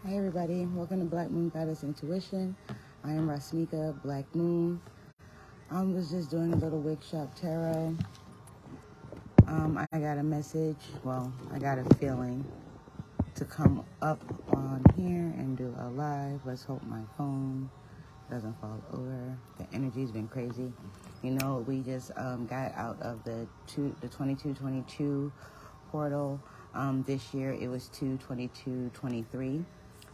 Hi everybody, welcome to Black Moon Goddess Intuition. I am Rasmika Black Moon. I was just doing a little wig shop tarot. I got a message, I got a feeling to come up on here and do a live. Let's hope my phone doesn't fall over. The energy's been crazy. You know, we just got out of the 22-22 portal. This year it was 2-22-23.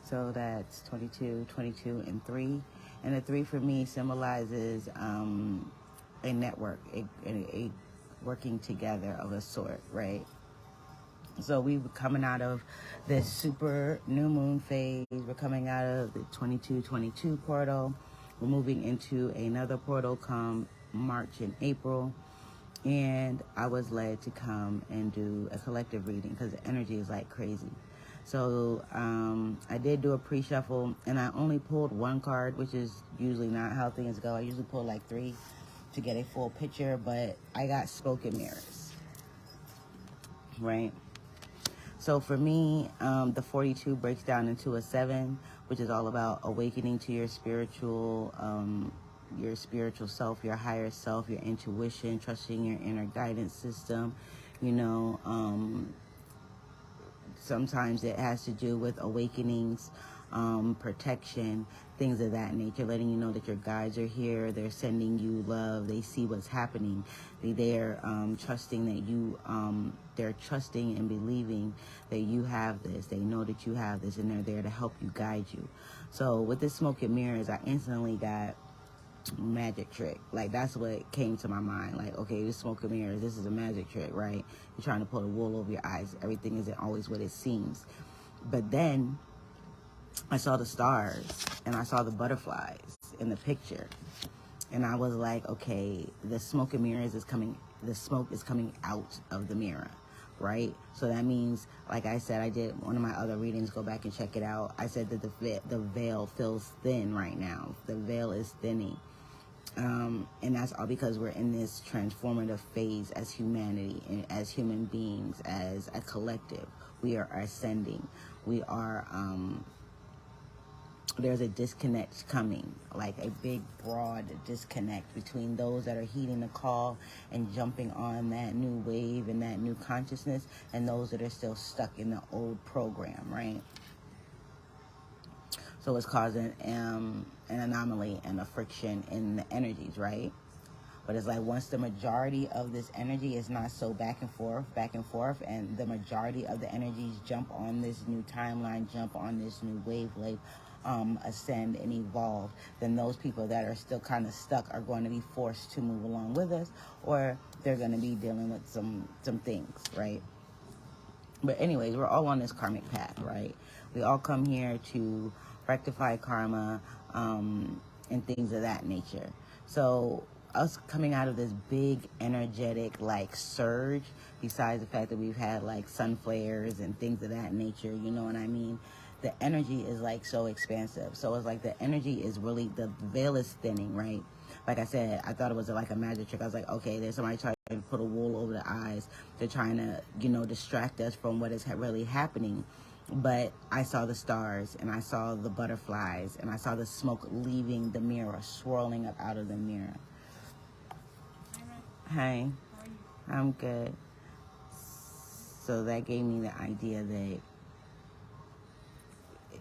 So that's 22, 22, and 3. And the 3 for me symbolizes a network, a working together of a sort, right? So we were coming out of this super new moon phase. We're coming out of the 22-22 portal. We're moving into another portal come March and April. And I was led to come and do a collective reading because the energy is like crazy. So I did do a pre-shuffle, and I only pulled one card, which is usually not how things go. I usually pull like 3 to get a full picture, but I got smoke and mirrors, right? So for me, the 42 breaks down into a 7, which is all about awakening to your spiritual self, your higher self, your intuition, trusting your inner guidance system, you know. Sometimes it has to do with awakenings, protection, things of that nature, letting you know that your guides are here. They're sending you love. They see what's happening. They're trusting that you, they're trusting and believing that you have this. They know that you have this, and they're there to help you, guide you. So with this smoke and mirrors, I instantly got magic trick. Like, that's what came to my mind. Like, okay, this smoke and mirrors, this is a magic trick, right? You're trying to pull the wool over your eyes. Everything isn't always what it seems. But then I saw the stars and I saw the butterflies in the picture, and I was like, okay, the smoke and mirrors is coming, the smoke is coming out of the mirror, right? So that means, like I said, I did one of my other readings, go back and check it out. I said that the veil feels thin right now. The veil is thinning. And that's all because we're in this transformative phase as humanity and as human beings, as a collective. We are ascending. We are, there's a disconnect coming, like a big, broad disconnect between those that are heeding the call and jumping on that new wave and that new consciousness, and those that are still stuck in the old program, right? So it's causing an anomaly and a friction in the energies, right? But it's like once the majority of this energy is not so back and forth, and the majority of the energies jump on this new timeline, jump on this new wavelength, ascend and evolve, then those people that are still kind of stuck are going to be forced to move along with us, or they're going to be dealing with some things, right? But anyways, we're all on this karmic path, right? We all come here to rectify karma, and things of that nature. So us coming out of this big energetic like surge, besides the fact that we've had like sun flares and things of that nature, you know what I mean? The energy is like so expansive. So it's like the energy is really, the veil is thinning, right? Like I said, I thought it was like a magic trick. I was like, okay, there's somebody trying to put a wool over the eyes. They're trying to, distract us from what is really happening. But I saw the stars, and I saw the butterflies, and I saw the smoke leaving the mirror, swirling up out of the mirror. Hi. I'm good. So that gave me the idea that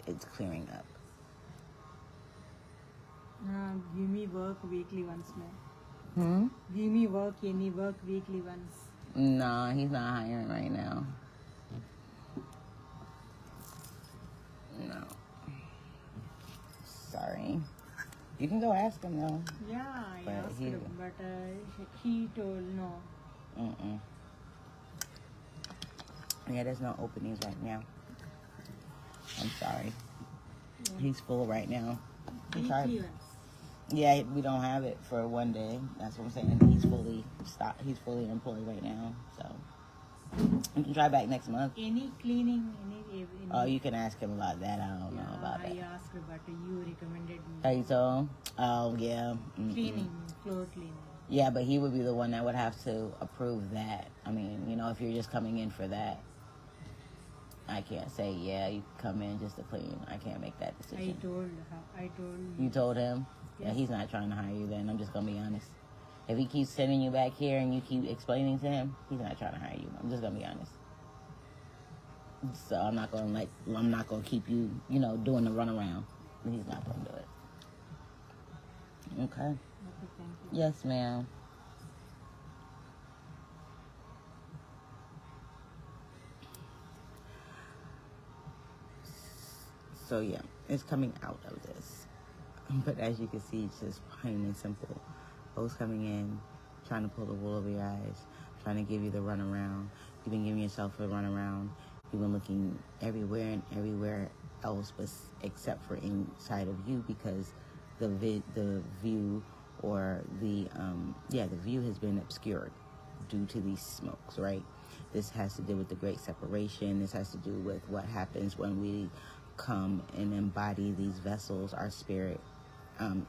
it's clearing up. Give me work weekly once, man. Give me work, any work weekly once. No, he's not hiring right now. No. Sorry. You can go ask him though. Yeah, I asked him, but he told no. Yeah, there's no openings right now. I'm sorry. Yeah. He's full right now. Weekly once. Yeah, we don't have it for one day. That's what I'm saying. He's fully stopped. He's fully employed right now. So you can try back next month. Any cleaning, any. Oh, you can ask him about that. I don't know about that. I asked, but you recommended me. Oh, you told him? Oh, yeah. Cleaning, floor cleaning. Yeah, but he would be the one that would have to approve that. I mean, if you're just coming in for that. I can't say, yeah, you come in just to clean. I can't make that decision. I told You told him? Yes. Yeah, he's not trying to hire you then. I'm just going to be honest. If he keeps sending you back here and you keep explaining to him, he's not trying to hire you. I'm just going to be honest. So I'm not going to keep you, doing the runaround. He's not going to do it. Okay. Okay, thank you. Yes, ma'am. So yeah, it's coming out of this. But as you can see, it's just plain and simple. Folks coming in, trying to pull the wool over your eyes, trying to give you the runaround. You've been giving yourself a runaround. You've been looking everywhere else, but except for inside of you, because the view or the view has been obscured due to these smokes, right? This has to do with the great separation. This has to do with what happens when we come and embody these vessels. Our spirit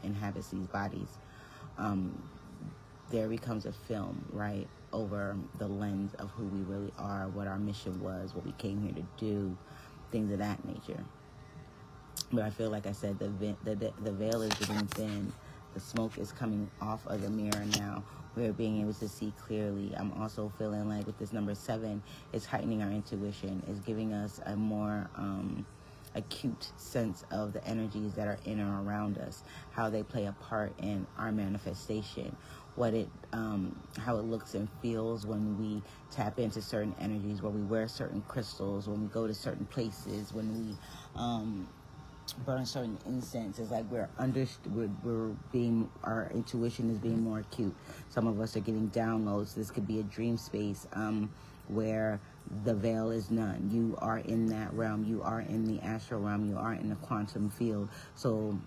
inhabits these bodies. There becomes a film, right, over the lens of who we really are, what our mission was, what we came here to do, things of that nature. But I feel like I said, the veil is getting thin. The smoke is coming off of the mirror now. We're being able to see clearly. I'm also feeling like with this number 7, it's heightening our intuition. It's giving us a more acute sense of the energies that are in or around us, how they play a part in our manifestation, how it looks and feels when we tap into certain energies, where we wear certain crystals, when we go to certain places, when we burn certain incense. It's like our intuition is being more acute. Some of us are getting downloads. This could be a dream space where the veil is none. You are in that realm. You are in the astral realm. You are in the quantum field. So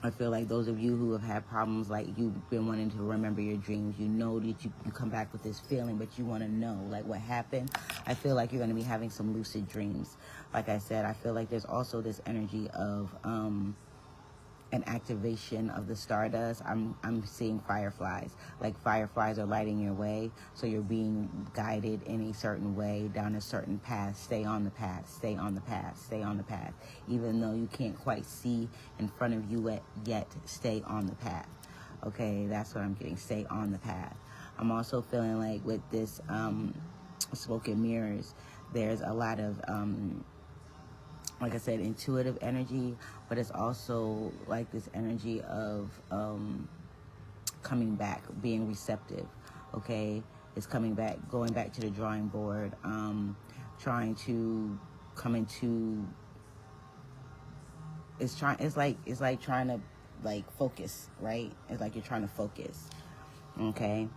I feel like those of you who have had problems, like you've been wanting to remember your dreams, you know that you come back with this feeling, but you want to know, like, what happened. I feel like you're going to be having some lucid dreams. Like I said, I feel like there's also this energy of an activation of the stardust. I'm seeing fireflies. Like fireflies are lighting your way, so you're being guided in a certain way, down a certain path. Stay on the path, stay on the path, stay on the path. Even though you can't quite see in front of you yet, stay on the path. Okay, that's what I'm getting. Stay on the path. I'm also feeling like with this smoke and mirrors, there's a lot of like I said, intuitive energy, but it's also like this energy of coming back, being receptive, okay? It's coming back, going back to the drawing board, trying to come into, it's like trying to like focus, right? It's like you're trying to focus, okay?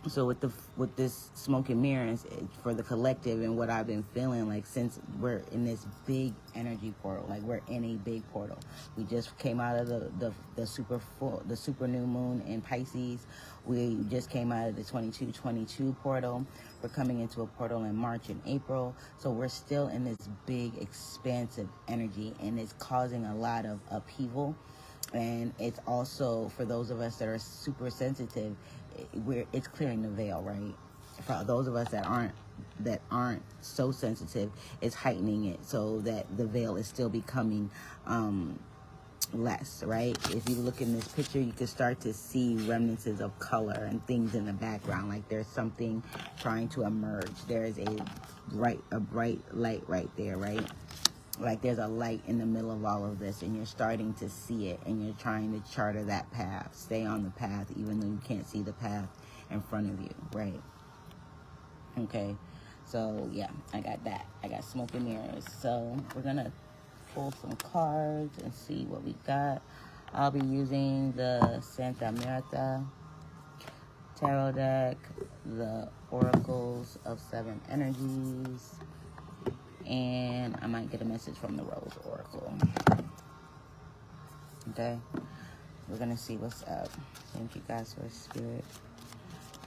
So with this smoke and mirrors, for the collective, and what I've been feeling like since we're in this big energy portal, like we're in a big portal. We just came out of the super new moon in Pisces. We just came out of the 2222 portal. We're coming into a portal in March and April. So we're still in this big expansive energy, and it's causing a lot of upheaval. And it's also, for those of us that are super sensitive, it's clearing the veil, right? For those of us that aren't so sensitive, it's heightening it so that the veil is still becoming less, right? If you look in this picture, you can start to see remnants of color and things in the background, like there's something trying to emerge. There is a bright light right there, right? Like there's a light in the middle of all of this, and you're starting to see it, and you're trying to charter that path. Stay on the path, even though you can't see the path in front of you, right? Okay, so yeah, I got that. I got smoke and mirrors. So we're gonna pull some cards and see what we got. I'll be using the Santa Marta Tarot deck, the Oracles of 7 Energies, and I might get a message from the Rose Oracle. Okay, we're gonna see what's up. Thank you guys for spirit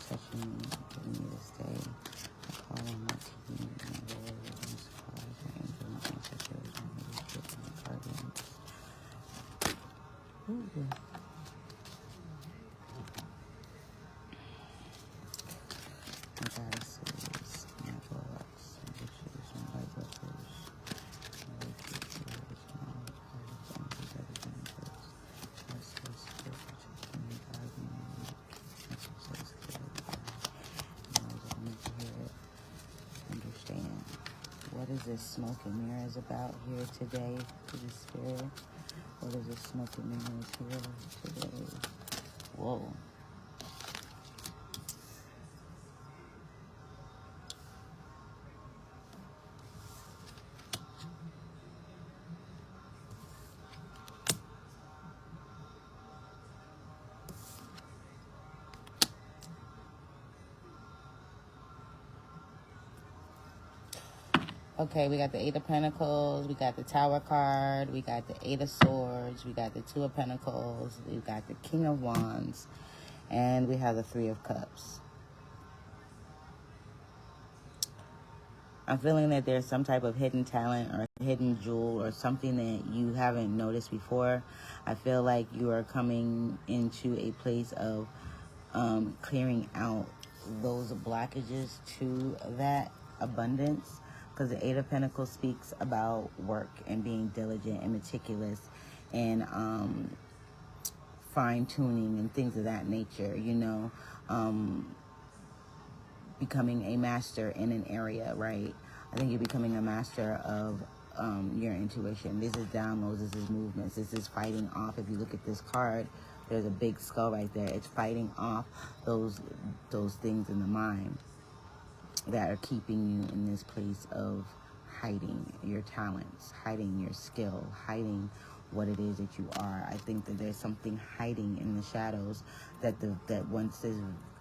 touching me, giving me this day. I call on my team, my warriors, my angels, my ancestors, my leadership, my guardians. Ooh. My goddesses, my warlocks, my witches, my this smoke and mirrors about here today to the spirit? What is this smoke and mirrors here today? Whoa. Okay, we got the Eight of Pentacles, we got the Tower card, we got the Eight of Swords, we got the Two of Pentacles, we got the King of Wands, and we have the Three of Cups. I'm feeling that there's some type of hidden talent or hidden jewel or something that you haven't noticed before. I feel like you are coming into a place of clearing out those blockages to that abundance, because the Eight of Pentacles speaks about work and being diligent and meticulous and fine-tuning and things of that nature, you know, becoming a master in an area, right? I think you're becoming a master of your intuition. This is downloads, this is movements, this is fighting off. If you look at this card, there's a big skull right there. It's fighting off those things in the mind that are keeping you in this place of hiding your talents, hiding your skill, hiding what it is that you are. I think that there's something hiding in the shadows that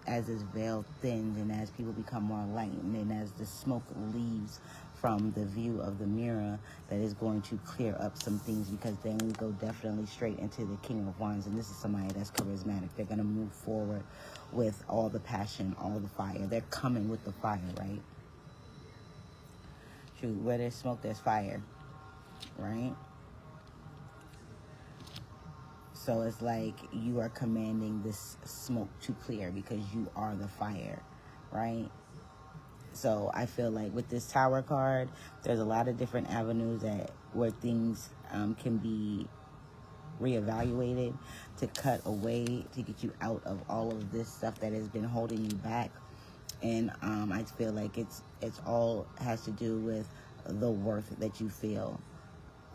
as this veil thins and as people become more enlightened and as the smoke leaves from the view of the mirror, that is going to clear up some things, because then we go definitely straight into the King of Wands, and this is somebody that's charismatic. They're going to move forward with all the passion, all the fire. They're coming with the fire, right? Shoot, where there's smoke, there's fire, right? So it's like you are commanding this smoke to clear because you are the fire, right? So I feel like with this Tower card, there's a lot of different avenues where things can be reevaluated, to cut away, to get you out of all of this stuff that has been holding you back. And I feel like it's all has to do with the worth that you feel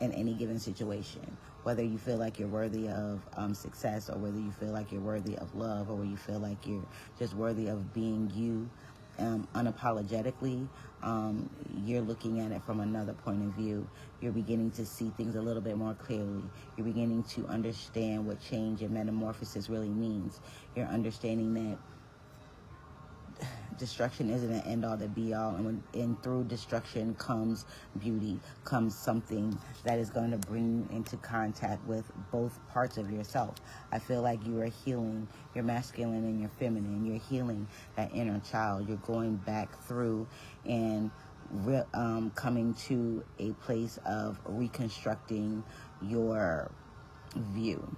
in any given situation. Whether you feel like you're worthy of success, or whether you feel like you're worthy of love, or whether you feel like you're just worthy of being you unapologetically, you're looking at it from another point of view. You're beginning to see things a little bit more clearly. You're beginning to understand what change and metamorphosis really means. You're understanding that destruction isn't an end all to be all, and through destruction comes beauty, comes something that is going to bring you into contact with both parts of yourself. I feel like you are healing your masculine and your feminine. You're healing that inner child. You're going back through and coming to a place of reconstructing your view.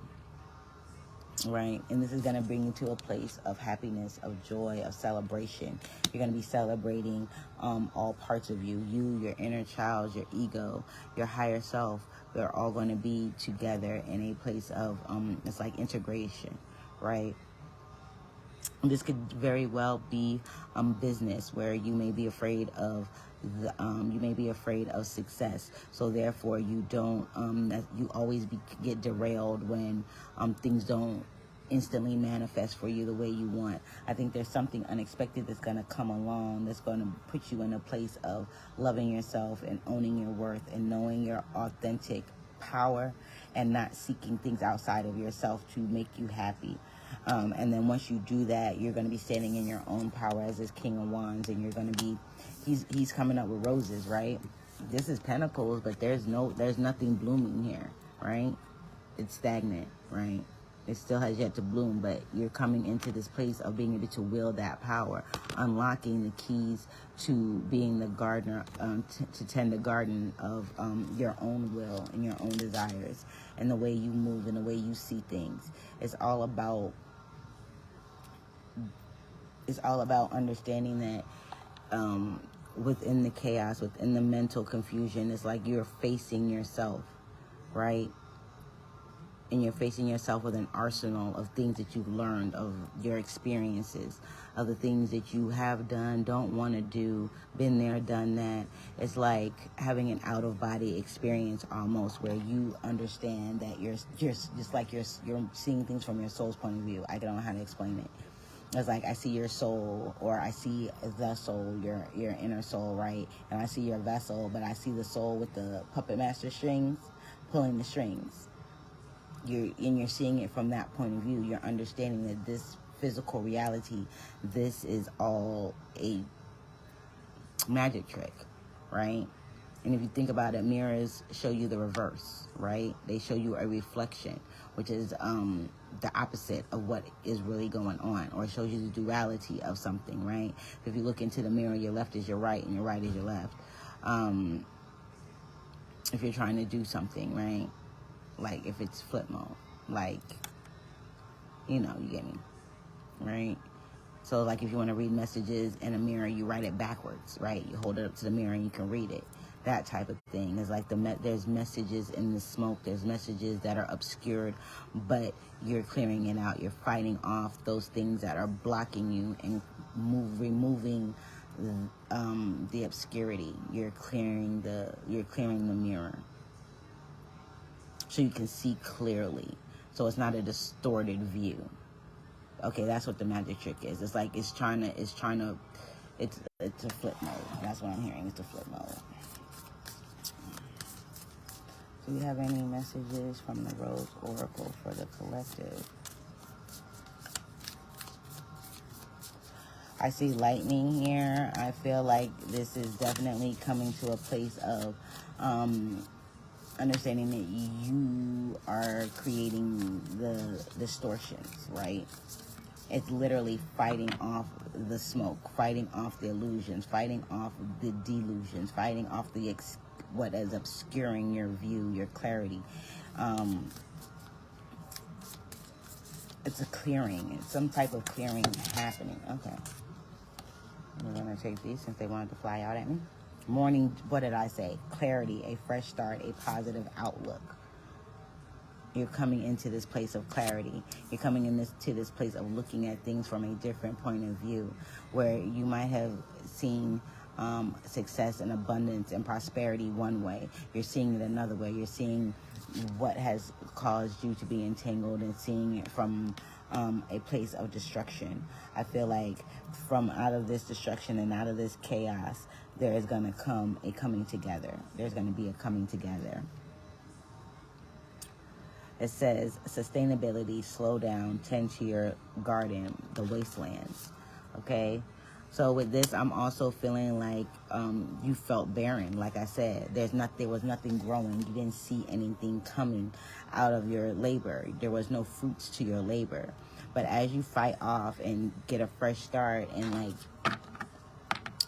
Right, and this is going to bring you to a place of happiness, of joy, of celebration. You're going to be celebrating all parts of you, your inner child, your ego, your higher self. They're all going to be together in a place of it's like integration, right? This could very well be business, where you may be afraid of success, so therefore you don't you always get derailed when things don't instantly manifest for you the way you want. I think there's something unexpected that's going to come along, that's going to put you in a place of loving yourself and owning your worth and knowing your authentic power, and not seeking things outside of yourself to make you happy. And then once you do that, you're going to be standing in your own power as this King of Wands, and you're going to be, he's coming up with roses, right? This is Pentacles, but there's nothing blooming here, right? It's stagnant, right? It still has yet to bloom, but you're coming into this place of being able to wield that power, unlocking the keys to being the gardener, to tend the garden of your own will and your own desires, and the way you move and the way you see things. It's all about understanding that within the chaos, within the mental confusion, it's like you're facing yourself, right? and you're facing yourself with an arsenal of things that you've learned, of your experiences, of the things that you have done, don't want to do, been there, done that. It's like having an out-of-body experience almost, where you understand that you're just like you're seeing things from your soul's point of view. I don't know how to explain it. It's like I see your soul, or I see the soul, your inner soul, right? And I see your vessel, but I see the soul with the puppet master strings, pulling the strings. You're seeing it from that point of view. You're understanding that this physical reality, this is all a magic trick, right? And if you think about it, mirrors show you the reverse, right? They show you a reflection, which is the opposite of what is really going on, or it shows you the duality of something, right? If you look into the mirror, your left is your right and your right is your left. If you're trying to do something, right? Like if it's flip mode, like, you know, you get me, right? So like if you want to read messages in a mirror, you write it backwards, right? You hold it up to the mirror and you can read it. That type of thing is like there's messages in the smoke. There's messages that are obscured, but you're clearing it out. You're fighting off those things that are blocking you and removing the obscurity. You're clearing the mirror, so you can see clearly. So it's not a distorted view. Okay, that's what the magic trick is. It's like it's a flip mode. That's what I'm hearing. It's a flip mode. Do you have any messages from the Rose Oracle for the collective? I see lightning here. I feel like this is definitely coming to a place of understanding that you are creating the distortions, right? It's literally fighting off the smoke, fighting off the illusions, fighting off the delusions, fighting off what is obscuring your view, your clarity. It's a clearing. It's some type of clearing happening. Okay. We're going to take these since they wanted to fly out at me. Morning, what did I say? Clarity, a fresh start, a positive outlook. You're coming into this place of clarity. You're coming into this place of looking at things from a different point of view, where you might have seen success and abundance and prosperity one way. You're seeing it another way. You're seeing what has caused you to be entangled and seeing it from a place of destruction. I feel like from out of this destruction and out of this chaos, there is going to come a coming together. There's going to be a coming together. It says, sustainability, slow down, tend to your garden, the wastelands. Okay? So with this, I'm also feeling like you felt barren. Like I said, there was nothing growing. You didn't see anything coming out of your labor. There was no fruits to your labor. But as you fight off and get a fresh start and, like,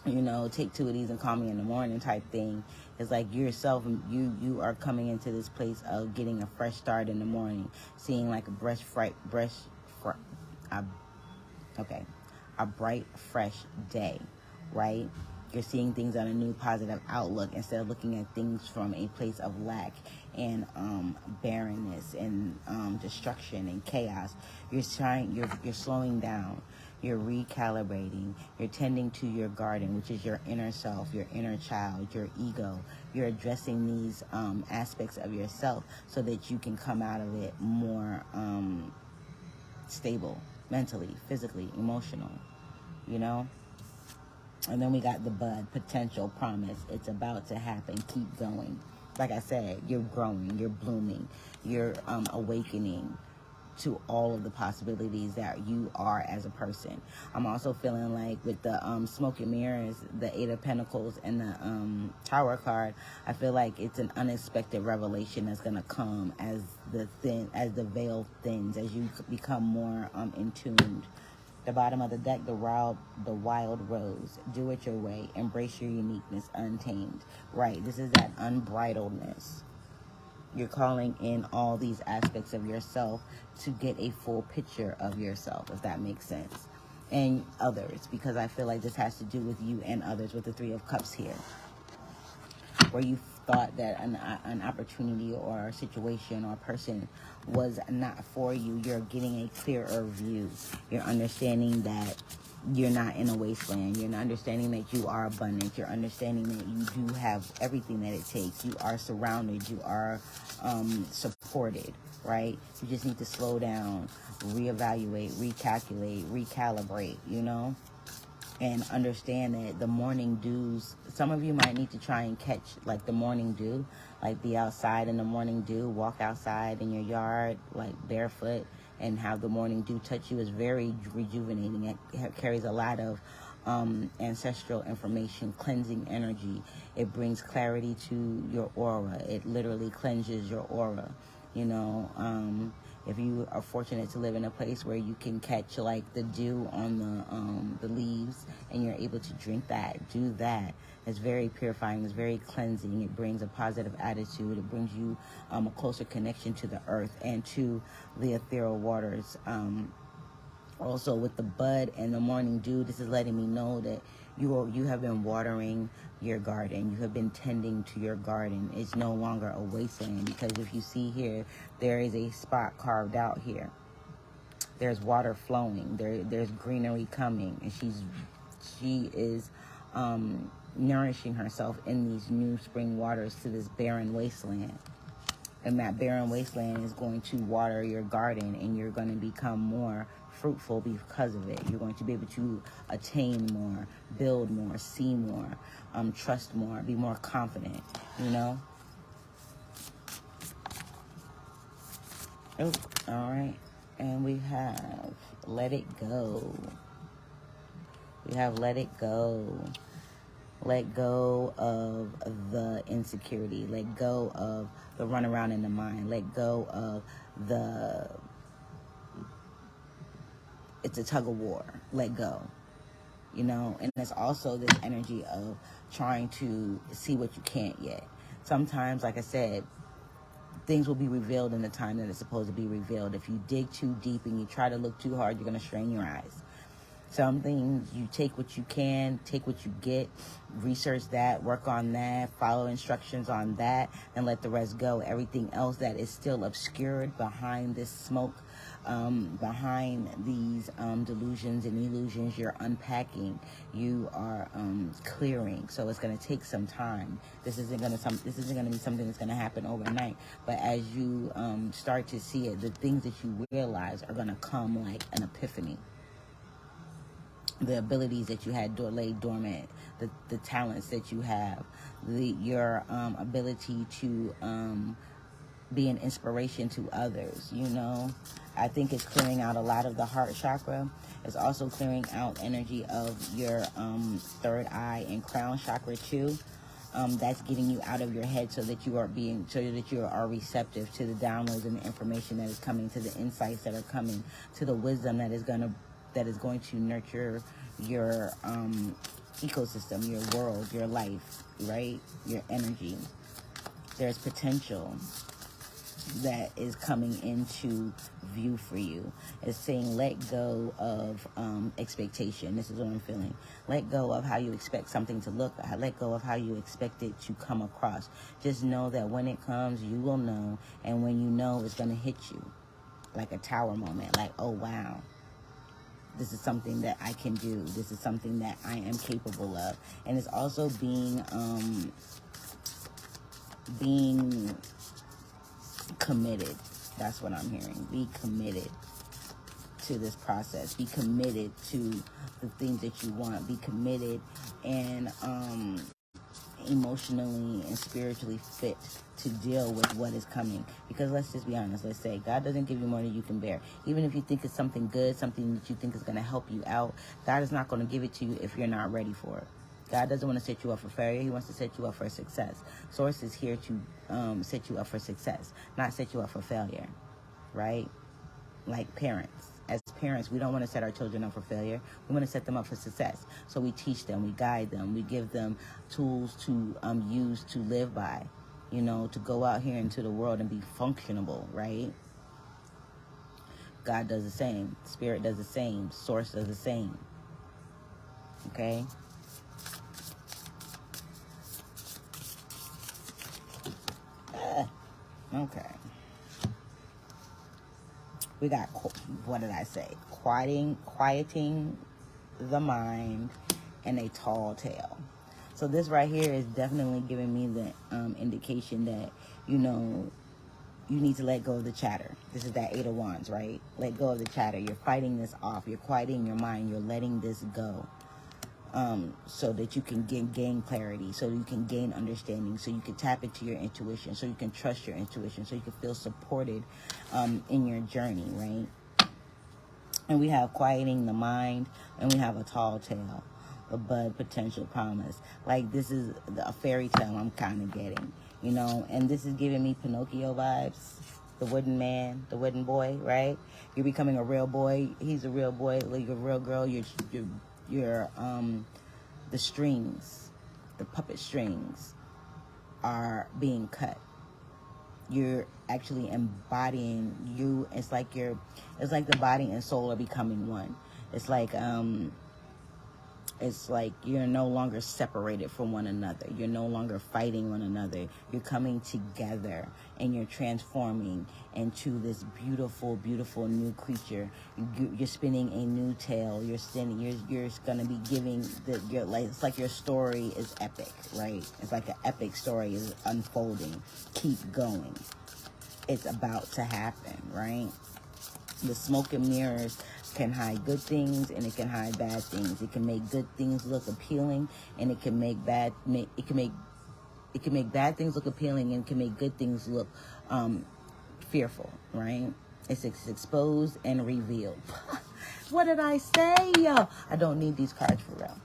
you know, take two of these and call me in the morning type thing, it's like yourself, you are coming into this place of getting a fresh start in the morning, seeing like a bright, fresh day, right? You're seeing things on a new positive outlook instead of looking at things from a place of lack and barrenness and destruction and chaos. You're slowing down. You're recalibrating. You're tending to your garden, which is your inner self, your inner child, your ego. You're addressing these aspects of yourself so that you can come out of it more stable, mentally, physically, emotional, you know? And then we got the bud, potential, promise. It's about to happen. Keep going. Like I said, you're growing, you're blooming, you're awakening to all of the possibilities that you are as a person. I'm also feeling like with the smoke and mirrors, the Eight of Pentacles, and the Tower card, I feel like it's an unexpected revelation that's gonna come as the veil thins, as you become more in tuned. The bottom of the deck, the wild rose. Do it your way. Embrace your uniqueness, untamed. Right, this is that unbridledness. You're calling in all these aspects of yourself to get a full picture of yourself, if that makes sense. And others, because I feel like this has to do with you and others with the Three of Cups here. Where you thought that an opportunity or a situation or a person was not for you, you're getting a clearer view. You're understanding that you're not in a wasteland. You're understanding that you are abundant. You're understanding that you do have everything that it takes. You are surrounded. You are supported, right? You just need to slow down, reevaluate, recalculate, recalibrate, and understand that the morning dews, some of you might need to try and catch like the morning dew, like be outside in the morning dew, walk outside in your yard like barefoot and have the morning dew touch you. Is very rejuvenating. It carries a lot of ancestral information, cleansing energy. It brings clarity to your aura. It literally cleanses your aura, if you are fortunate to live in a place where you can catch like the dew on the leaves and you're able to drink that, do that. It's very purifying. It's very cleansing. It brings a positive attitude. It brings you a closer connection to the earth and to the ethereal waters. Also with the bud and the morning dew, this is letting me know that you have been watering your garden. You have been tending to your garden. It's no longer a wasteland, because if you see here, there is a spot carved out here. There's water flowing. There's greenery coming, and she is nourishing herself in these new spring waters to this barren wasteland. And that barren wasteland is going to water your garden, and you're going to become more fruitful because of it. You're going to be able to attain more, build more, see more, trust more, be more confident, Oh, all right. And we have let it go. We have let it go. Let go of the insecurity. Let go of the runaround in the mind. Let go of it's a tug of war. Let go. And there's also this energy of trying to see what you can't yet. Sometimes, like I said, things will be revealed in the time that it's supposed to be revealed. If you dig too deep and you try to look too hard, you're going to strain your eyes. Some things, you take what you can, take what you get, research that, work on that, follow instructions on that, and let the rest go. Everything else that is still obscured behind this smoke, behind these delusions and illusions, you're unpacking, you are clearing. So it's going to take some time. This isn't going to be something that's going to happen overnight. But as you start to see it, the things that you realize are going to come like an epiphany. The abilities that you had laid dormant, the talents that you have, your ability to be an inspiration to others, I think it's clearing out a lot of the heart chakra. It's also clearing out energy of your third eye and crown chakra too. That's getting you out of your head so that you are receptive to the downloads and the information that is coming, to the insights that are coming, to the wisdom that is going to nurture your ecosystem, your world, your life, right? Your energy. There's potential that is coming into view for you. It's saying let go of expectation. This is what I'm feeling. Let go of how you expect something to look. Let go of how you expect it to come across. Just know that when it comes, you will know. And when you know, it's going to hit you like a tower moment. Like, oh, wow. This is something that I can do. This is something that I am capable of. And it's also being committed. That's what I'm hearing. Be committed to this process. Be committed to the things that you want. Be committed and emotionally and spiritually fit to deal with what is coming. Because let's just be honest, let's say God doesn't give you more than you can bear. Even if you think it's something good, something that you think is going to help you out, God is not going to give it to you if you're not ready for it. God doesn't want to set you up for failure. He wants to set you up for success. Source is here to set you up for success, not set you up for failure, right? Like parents. As parents, we don't want to set our children up for failure. We want to set them up for success. So we teach them, we guide them, we give them tools to use to live by, to go out here into the world and be functionable, right? God does the same. Spirit does the same. Source does the same. Okay? Okay. We got, what did I say? Quieting the mind and a tall tale. So this right here is definitely giving me the indication that, you know, you need to let go of the chatter. This is that 8 of Wands, right? Let go of the chatter. You're fighting this off. You're quieting your mind. You're letting this go. So that you can gain clarity, so you can gain understanding, so you can tap into your intuition, so you can trust your intuition, so you can feel supported in your journey, right? And we have quieting the mind, and we have a tall tale, a bud, potential, promise. Like, this is a fairy tale I'm kind of getting, you know, and this is giving me Pinocchio vibes. The wooden man, the wooden boy, right? You're becoming a real boy. He's a real boy. Like a real girl. You're the strings, the puppet strings are being cut. You're actually embodying you. It's like the body and soul are becoming one. It's like you're no longer separated from one another. You're no longer fighting one another. You're coming together and you're transforming into this beautiful, beautiful new creature. You're spinning a new tale. You're going to be giving it's like your story is epic, right? It's like an epic story is unfolding. Keep going. It's about to happen, right? The smoke and mirrors can hide good things and it can hide bad things. It can make good things look appealing, and it can make bad things look appealing, and it can make good things look fearful, right? It's exposed and revealed. What did I say? I don't need these cards for real.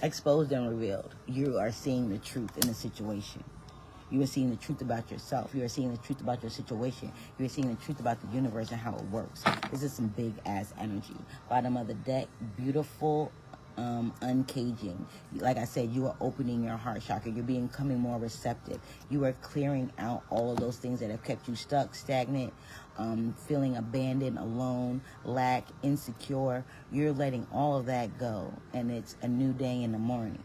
Exposed and revealed. You are seeing the truth in the situation. You are seeing the truth about yourself. You are seeing the truth about your situation. You are seeing the truth about the universe and how it works. This is some big ass energy. Bottom of the deck, beautiful uncaging. Like I said, you are opening your heart chakra. You're becoming more receptive. You are clearing out all of those things that have kept you stuck, stagnant, feeling abandoned, alone, lack, insecure. You're letting all of that go, and it's a new day in the morning.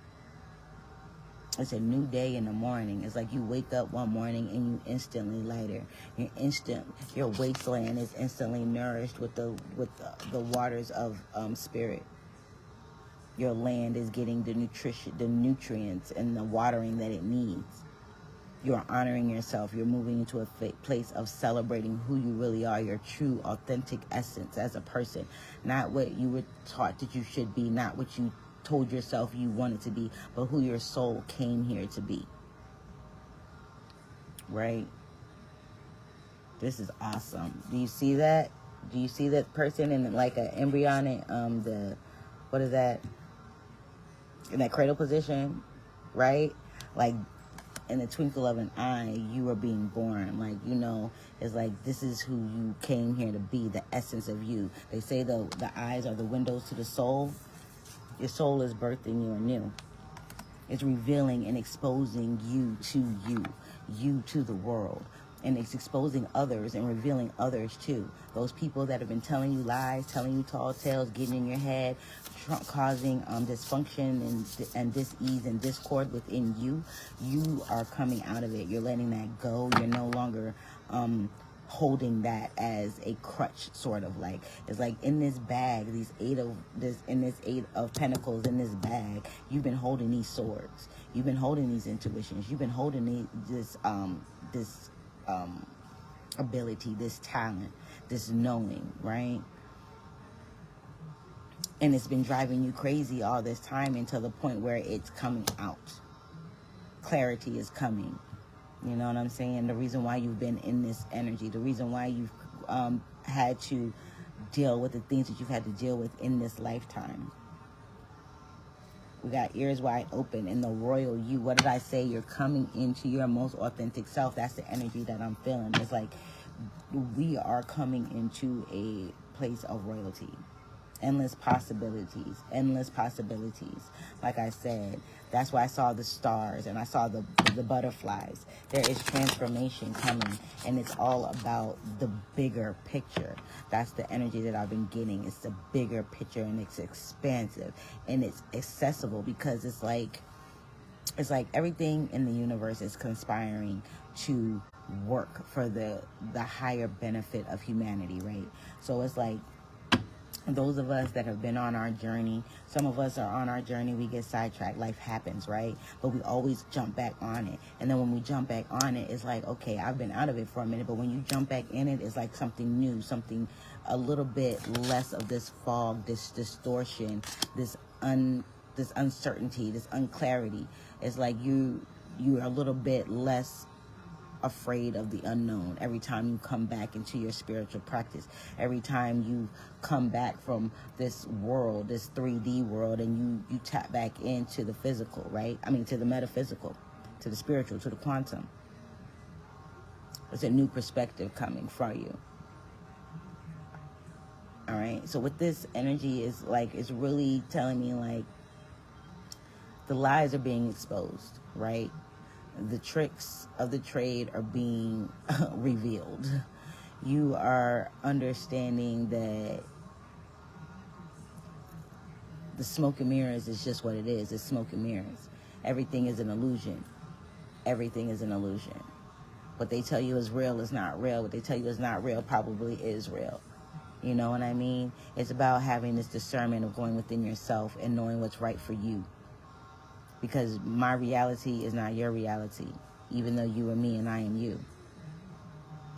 It's a new day in the morning. It's like you wake up one morning and you instantly lighter. Your wasteland is instantly nourished with the waters of spirit. Your land is getting the nutrients and the watering that it needs. You're honoring yourself. You're moving into a place of celebrating who you really are, your true, authentic essence as a person. Not what you were taught that you should be, not what you told yourself you wanted to be, but who your soul came here to be. Right? This is awesome. Do you see that? Do you see that person in like an embryonic, what is that? In that cradle position, right? Like, in the twinkle of an eye, you are being born. Like, you know, it's like this is who you came here to be, the essence of you. They say the eyes are the windows to the soul. Your soul is birthing you anew. It's revealing and exposing you to the world. And it's exposing others and revealing others too. Those people that have been telling you lies, telling you tall tales, getting in your head, causing dysfunction and dis-ease and discord within you. You are coming out of it. You're letting that go. You're no longer holding that as a crutch, sort of. Like, it's like in this bag, this eight of pentacles in this bag, you've been holding these swords. You've been holding these intuitions. You've been holding this ability, this talent, this knowing, right? And it's been driving you crazy all this time until the point where it's coming out. Clarity is coming. You know what I'm saying? The reason why you've been in this energy, the reason why you've had to deal with the things that you've had to deal with in this lifetime. We got ears wide open in the royal you. What did I say? You're coming into your most authentic self. That's the energy that I'm feeling. It's like we are coming into a place of royalty. Endless possibilities. Like I said, that's why I saw the stars and I saw the butterflies. There is transformation coming, and it's all about the bigger picture. That's the energy that I've been getting. It's the bigger picture, and it's expansive and it's accessible, because it's like everything in the universe is conspiring to work for the higher benefit of humanity, right? So it's like, those of us that have been on our journey, some of us are on our journey, we get sidetracked, life happens, right? But we always jump back on it. And then when we jump back on it, it's like, okay, I've been out of it for a minute, but when you jump back in it, it's like something new, something a little bit less of this fog, this distortion, this uncertainty, this unclarity. It's like you're a little bit less afraid of the unknown every time you come back into your spiritual practice, every time you come back from this world, this 3D world, and you tap back into the physical, right? I mean, to the metaphysical, to the spiritual, to the quantum. It's a new perspective coming from you. All right, so with this energy is like, it's really telling me like the lies are being exposed, right? The tricks of the trade are being revealed. You are understanding that the smoke and mirrors is just what it is. It's smoke and mirrors. Everything is an illusion. Everything is an illusion. What they tell you is real is not real. What they tell you is not real probably is real. You know what I mean? It's about having this discernment of going within yourself and knowing what's right for you. Because my reality is not your reality, even though you are me and I am you.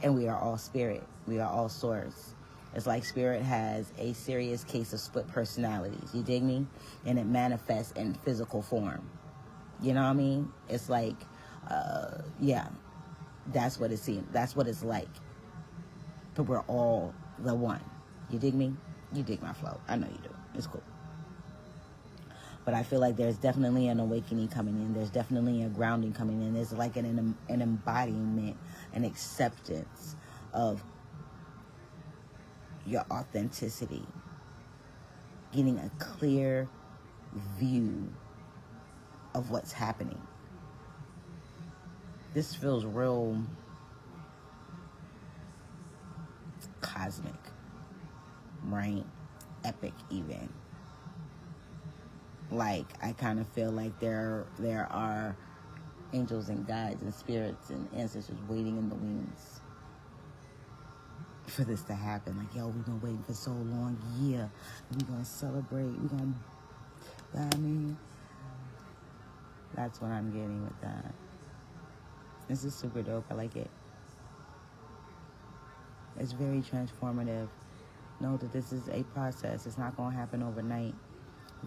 And we are all spirit. We are all source. It's like spirit has a serious case of split personalities. You dig me? And it manifests in physical form. You know what I mean? It's like, yeah, that's what it seems. That's what it's like. But we're all the one. You dig me? You dig my flow. I know you do. It's cool. But I feel like there's definitely an awakening coming in. There's definitely a grounding coming in. There's like an embodiment, an acceptance of your authenticity. Getting a clear view of what's happening. This feels real cosmic, right? Epic even. Like, I kind of feel like there are angels and guides and spirits and ancestors waiting in the wings for this to happen. Like, yo, we've been waiting for so long. Yeah, we're going to celebrate. We're going to, you know what I mean? That's what I'm getting with that. This is super dope. I like it. It's very transformative. Know that this is a process. It's not going to happen overnight.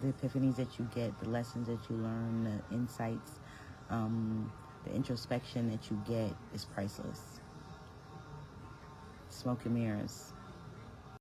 The epiphanies that you get, the lessons that you learn, the insights, the introspection that you get is priceless. Smoke and mirrors.